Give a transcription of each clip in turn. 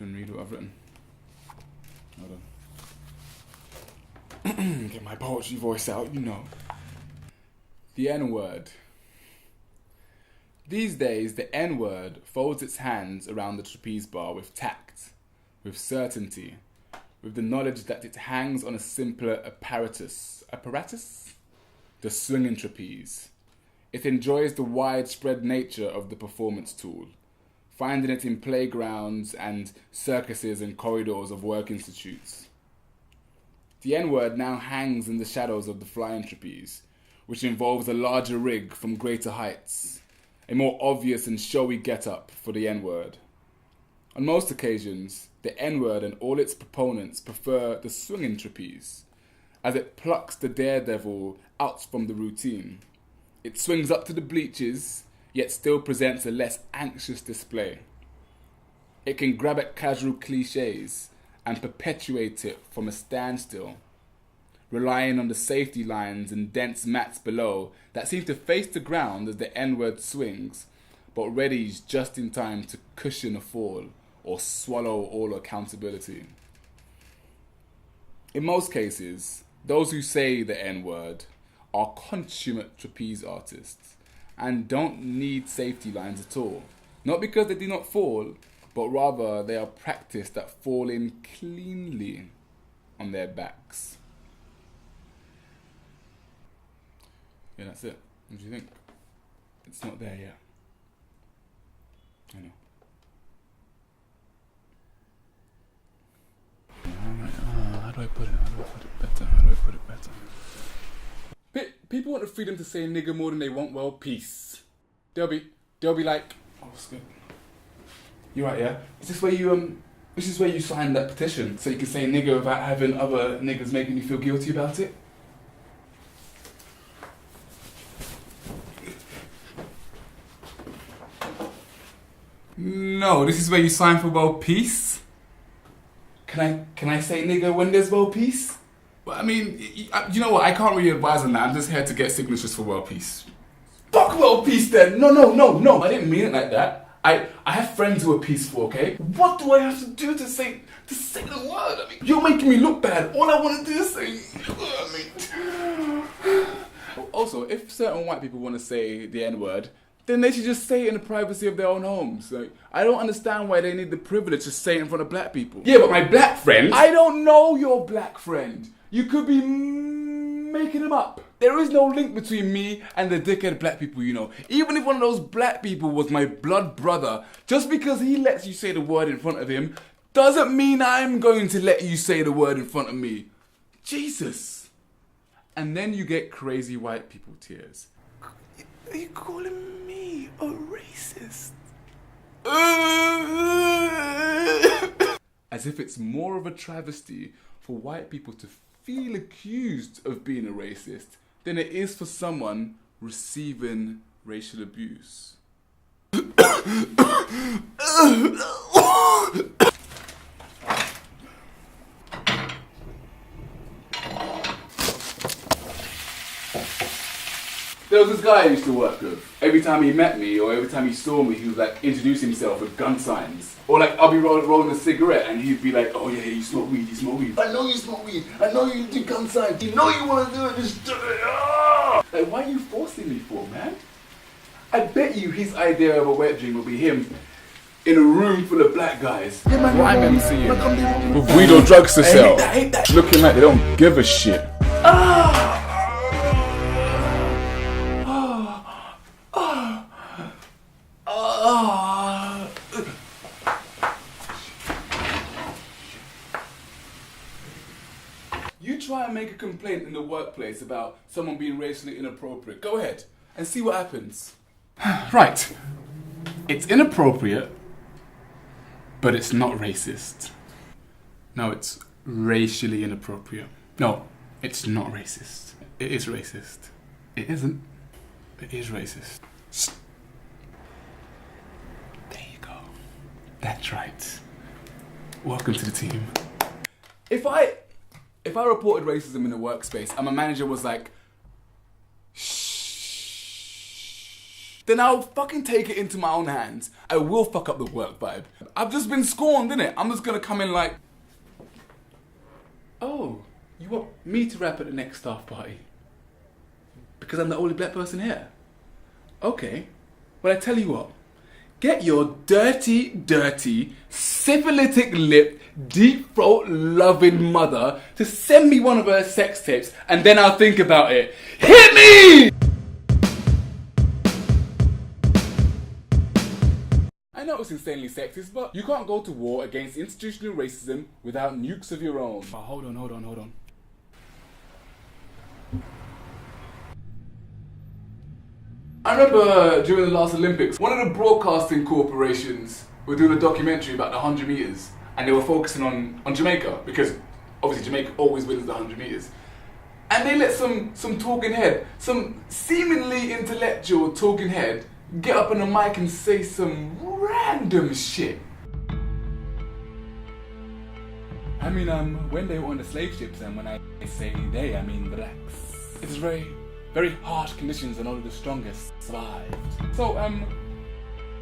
Read what I've written. Hold on. Get my poetry voice out, you know. The N-word. These days, the N-word folds its hands around the trapeze bar with tact, with certainty, with the knowledge that it hangs on a simpler apparatus? The swinging trapeze. It enjoys the widespread nature of the performance tool, finding it in playgrounds and circuses and corridors of work institutes. The N-word now hangs in the shadows of the flying trapeze, which involves a larger rig from greater heights, a more obvious and showy get-up for the N-word. On most occasions, the N-word and all its proponents prefer the swinging trapeze, as it plucks the daredevil out from the routine. It swings up to the bleachers, yet still presents a less anxious display. It can grab at casual cliches and perpetuate it from a standstill, relying on the safety lines and dense mats below that seem to face the ground as the N-word swings, but readies just in time to cushion a fall or swallow all accountability. In most cases, those who say the N-word are consummate trapeze artists and don't need safety lines at all. Not because they do not fall, but rather they are practiced at falling cleanly on their backs. Yeah, that's it. What do you think? It's not there yet. I know. How do I put it? How do I put it better? How do I put it better? People want the freedom to say nigger more than they want world peace. They'll be like, oh, what's good? You right, yeah? Is this where you signed that petition so you can say nigger without having other niggers making you feel guilty about it? No, this is where you sign for world peace? Can I say nigger when there's world peace? Well, I mean, you know what, I can't really advise on that. I'm just here to get signatures for world peace. Fuck world peace then! No, I didn't mean it like that. I have friends who are peaceful, okay? What do I have to do to say the word? I mean, you're making me look bad. All I want to do is say, Also, if certain white people want to say the N-word, then they should just say it in the privacy of their own homes. Like, I don't understand why they need the privilege to say it in front of black people. Yeah, but my black friend... I don't know your black friend. You could be making him up. There is no link between me and the dickhead black people, you know. Even if one of those black people was my blood brother, just because he lets you say the word in front of him, doesn't mean I'm going to let you say the word in front of me. Jesus. And then you get crazy white people tears. Are you calling me a racist? As if it's more of a travesty for white people to feel accused of being a racist than it is for someone receiving racial abuse. There was this guy I used to work with. Every time he met me or every time he saw me, he would like introduce himself with gun signs. Or like I'll be rolling a cigarette and he'd be like, oh yeah, you smoke weed, I know you smoke weed. I know you do gun signs. You know you want to do it, just do it. Ah! Like, why are you forcing me for, man? I bet you his idea of a wet dream will be him in a room full of black guys. Yeah, man, what I'm MCing with weed or drugs to sell. Looking like they don't give a shit. You try and make a complaint in the workplace about someone being racially inappropriate. Go ahead and see what happens. Right. It's inappropriate, but it's not racist. No, it's racially inappropriate. No, it's not racist. It is racist. It isn't. It is racist. There you go. That's right. Welcome to the team. If I reported racism in the workspace and my manager was like, shh, then I'll fucking take it into my own hands. I will fuck up the work vibe. I've just been scorned, innit? I'm just gonna come in like, oh, you want me to rap at the next staff party? Because I'm the only black person here. Okay, well I tell you what, get your dirty, dirty, syphilitic lipped, deep throat loving mother to send me one of her sex tapes and then I'll think about it. Hit me! I know it's insanely sexist, but you can't go to war against institutional racism without nukes of your own. Oh, hold on. I remember during the last Olympics, one of the broadcasting corporations were doing a documentary about the 100 metres and they were focusing on Jamaica because obviously Jamaica always wins the 100 metres. And they let some talking head, some seemingly intellectual talking head, get up on the mic and say some random shit. I mean, when they were on the slave ships, and when I say they, I mean blacks. It was very, very harsh conditions and only the strongest survived. So,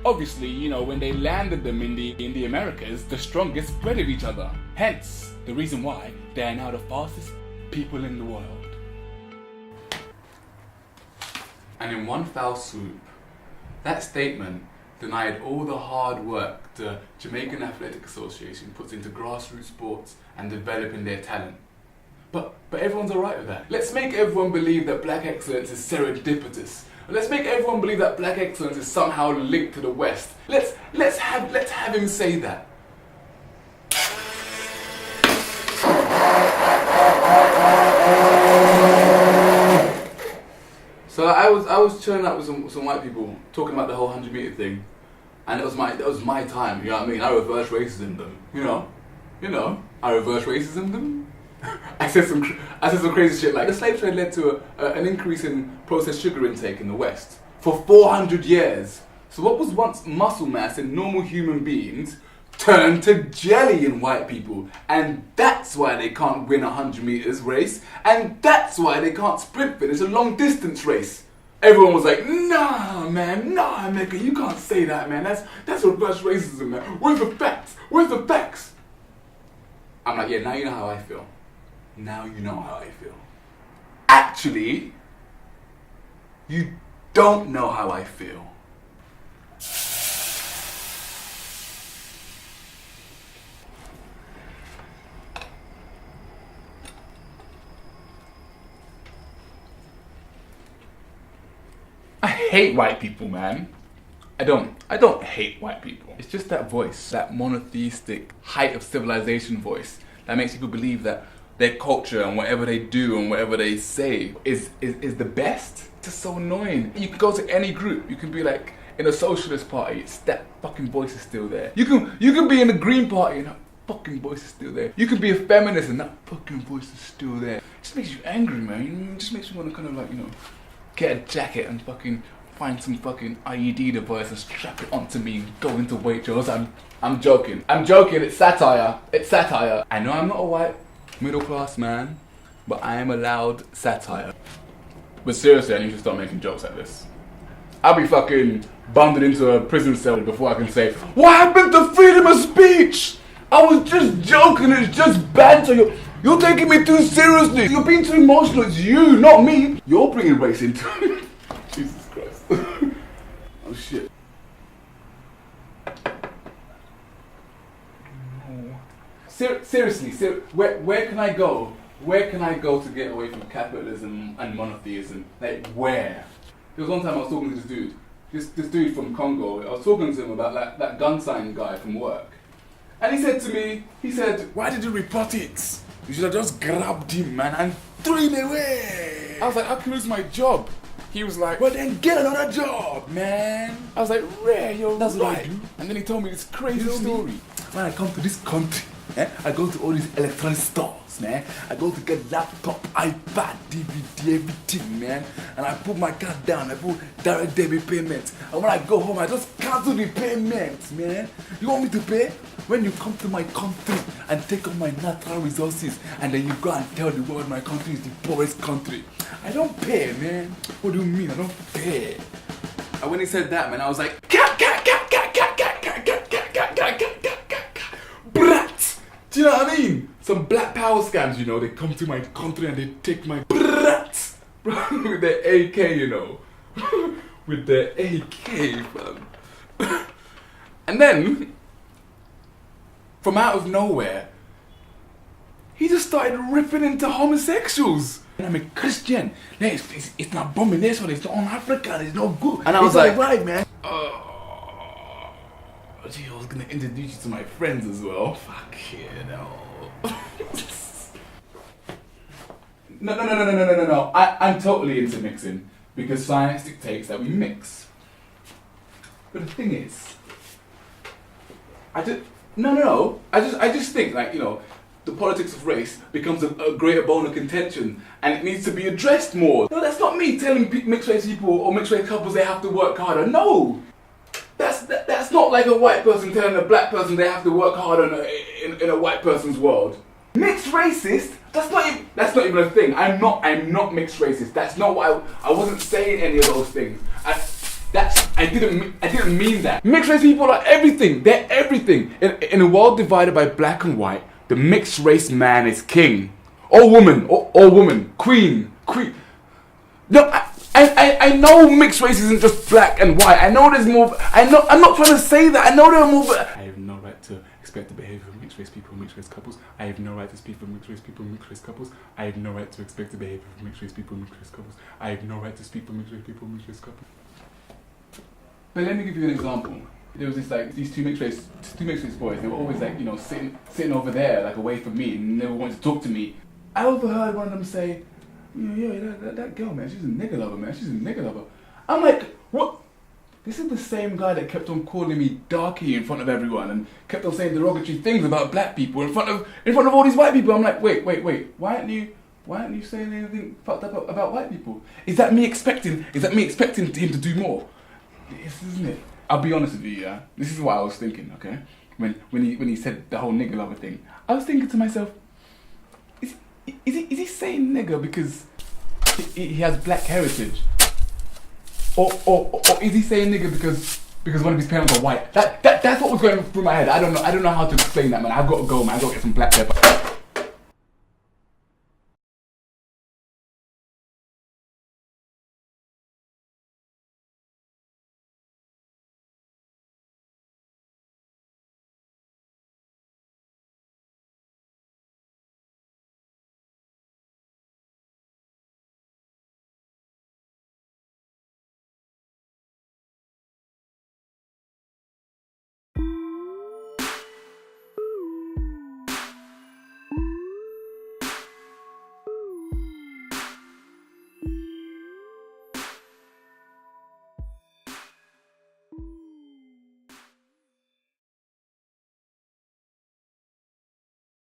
obviously, you know, when they landed them in the Americas, the strongest spread of each other. Hence, the reason why they are now the fastest people in the world. And in one foul swoop, that statement denied all the hard work the Jamaican Athletic Association puts into grassroots sports and developing their talent. But everyone's alright with that. Let's make everyone believe that black excellence is serendipitous. Let's make everyone believe that black excellence is somehow linked to the West. Let's have him say that. So I was chilling out with some white people talking about the whole 100 meter thing, and it was my time. You know what I mean? I reverse racism them. You know, I reverse racism them. I said some crazy shit like the slave trade led to an increase in processed sugar intake in the West for 400 years. So what was once muscle mass in normal human beings turned to jelly in white people, and that's why they can't win a 100 meters race, and that's why they can't sprint finish a long distance race. Everyone was like, nah, man, nah, Emeka, you can't say that, man. That's reverse racism, man. Where's the facts? Where's the facts? I'm like, yeah, now you know how I feel. Now you know how I feel. Actually, you don't know how I feel. I hate white people, man. I don't hate white people. It's just that voice, that monotheistic height of civilization voice that makes people believe that their culture and whatever they do and whatever they say is the best. It's just so annoying. You can go to any group, you can be like in a socialist party, it's that fucking voice is still there. You can be in the Green Party and that fucking voice is still there. You can be a feminist and that fucking voice is still there. It just makes you angry, man. It just makes you want to kind of like, you know, get a jacket and fucking find some fucking IED device and strap it onto me and go into Waitrose. I'm joking. It's satire. It's satire. I know I'm not a white middle class man, but I am allowed satire. But seriously, I need to start making jokes like this. I'll be fucking bundled into a prison cell before I can say, what happened to freedom of speech? I was just joking, it's just banter. You're taking me too seriously. You're being too emotional. It's you, not me. You're bringing race into it. Jesus Christ. Oh shit. Seriously, where can I go? Where can I go to get away from capitalism and monotheism? Like, where? There was one time I was talking to this dude, this dude from Congo. I was talking to him about that gun sign guy from work. And he said to me, why did you report it? You should have just grabbed him, man, and threw him away. I was like, I could lose my job. He was like, well then get another job, man. I was like, Ray, you're right. What I do. And then he told me this crazy story. When I come to this country, I go to all these electronic stores, man. I go to get laptop, iPad, DVD, everything, man. And I put my card down, I put direct debit payments. And when I go home, I just cancel the payments, man. You want me to pay? When you come to my country and take all my natural resources, and then you go and tell the world my country is the poorest country, I don't pay, man. What do you mean I don't pay? And when he said that, man, I was like, brat! Do you know what I mean? Some black power scams, you know, they come to my country and they take my brat with their AK, you know. With their AK, fam. And then, from out of nowhere, he just started ripping into homosexuals. And I'm a Christian. It's an abomination. It's not un-African. It's not good. And I was like, right, man. Gee, I was gonna introduce you to my friends as well. Fuck you know. No. I'm totally into mixing because science dictates that we mix. But the thing is, I just think, like, you know, the politics of race becomes a greater bone of contention and it needs to be addressed more. No, that's not me telling mixed race people or mixed race couples they have to work harder. No! That's not like a white person telling a black person they have to work harder in a white person's world. Mixed racist? That's not even a thing. I'm not mixed racist. That's not what I wasn't saying any of those things. I didn't mean that. Mixed race people are everything. They're everything. In a world divided by black and white, the mixed race man is king. Or woman, queen. No, I know mixed race isn't just black and white. I know there's more. I'm not trying to say that. I know there are more. I have no right to expect the behavior of mixed race people, mixed race couples. I have no right to speak for mixed race people, mixed race couples. I have no right to expect the behavior of mixed race people, mixed race couples. I have no right to speak for mixed race people, mixed race couples. But let me give you an example. There was these two mixed race boys. They were always like, you know, sitting over there, like away from me, and never wanted to talk to me. I overheard one of them say, that girl, man, she's a nigger lover, man. She's a nigger lover. I'm like, what? This is the same guy that kept on calling me darky in front of everyone and kept on saying derogatory things about black people in front of all these white people. I'm like, wait. Why aren't you saying anything fucked up about white people? Is that me expecting him to do more? Yes, isn't it? I'll be honest with you, yeah. This is what I was thinking, okay? When he said the whole nigger lover thing, I was thinking to myself, is he saying nigger because he has black heritage, or is he saying nigger because one of his parents are white? That's what was going through my head. I don't know how to explain that, man. I've got to go, man. I've got to get some black pepper.